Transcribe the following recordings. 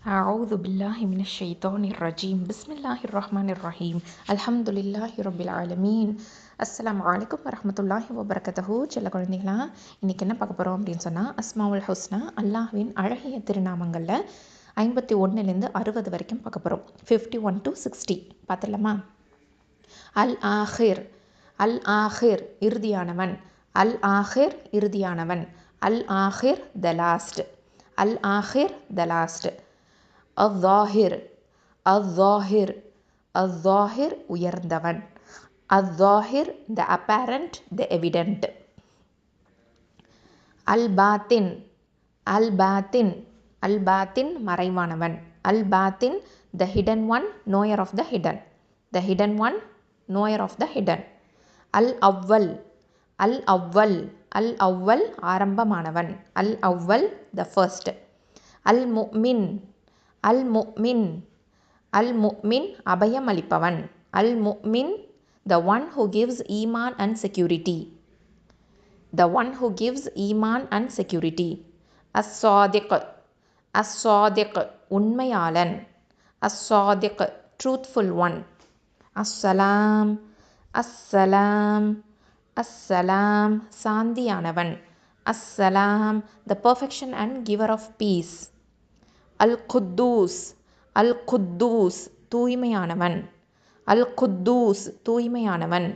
أعوذ بالله من الشيطان الرجيم بسم الله الرحمن الرحيم الحمد لله رب العالمين அஸ்ஸலாமு அலைக்கும் வரஹ்மத்துல்லாஹி வபரகாத்துஹு. செல்ல குழந்தைகளா, இன்றைக்கி என்ன பார்க்க போகிறோம் அப்படின்னு சொன்னால், அஸ்மாவுல் ஹுஸ்னா அல்லாஹ்வின் அழகிய திருநாமங்களில் 51லேருந்து 60 வரைக்கும் பார்க்க போகிறோம். 51 to 60 பார்த்துடலாமா? அல் ஆஹிர், அல் ஆஹிர் இறுதியானவன், அல் ஆஹிர் இறுதியானவன், அல் Ahir the last, Al Ahir the last. அல்-ஸாஹிர், அல்-ஸாஹிர், அல்-ஸாஹிர் உயர்ந்தவன், அல்-ஸாஹிர் த அப்பேரண்ட் த எவிடென்ட். அல்-பாத்தின், அல்-பாத்தின், அல்-பாத்தின் மறைவானவன், அல்-பாத்தின் the hidden one, knower of the hidden, the hidden one, knower of the hidden. அல்-அவ்வல், அல்-அவ்வல், அல்-அவ்வல் ஆரம்பமானவன், அல்-அவ்வல் த ஃபர்ஸ்ட். அல்-முஃமின், அல்-முஃமின், அல்-முஃமின் அபயம் அளிப்பவன், அல்-முஃமின் the one who gives ஈமான் and security, the one who gives ஈமான் and security. அஸ்-சாதிக், அஸ்-சாதிக் உண்மையாளன், அஸ்-சாதிக் truthful one. அஸ்ஸலாம், அஸ்ஸலாம், அஸ்ஸலாம் சாந்தியானவன், அஸ்ஸலாம் the perfection and giver of peace. அல்-குத்தூஸ், அல்-குத்தூஸ் தூய்மையானவன், அல்-குத்தூஸ் தூய்மையானவன்,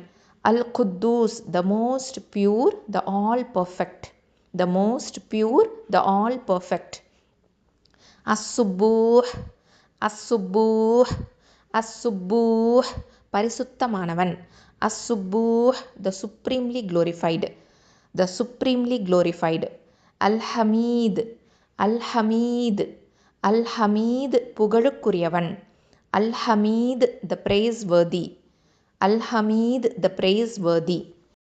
அல்-குத்தூஸ் the most pure the all perfect, the most pure the all perfect. அஸ்-சுப்பூஹ், அஸ்-சுப்பூஹ், அஸ்-சுப்பூஹ் பரிசுத்தமானவன், அஸ்-சுப்பூஹ் the supremely glorified, the supremely glorified. அல்-ஹமீத், அல்-ஹமீத், அல்-ஹமீத் புகழுக்குரியவன், அல்-ஹமீத் த பிரேஸ் வர்தி, அல்-ஹமீத் த பிரேஸ் வர்தி.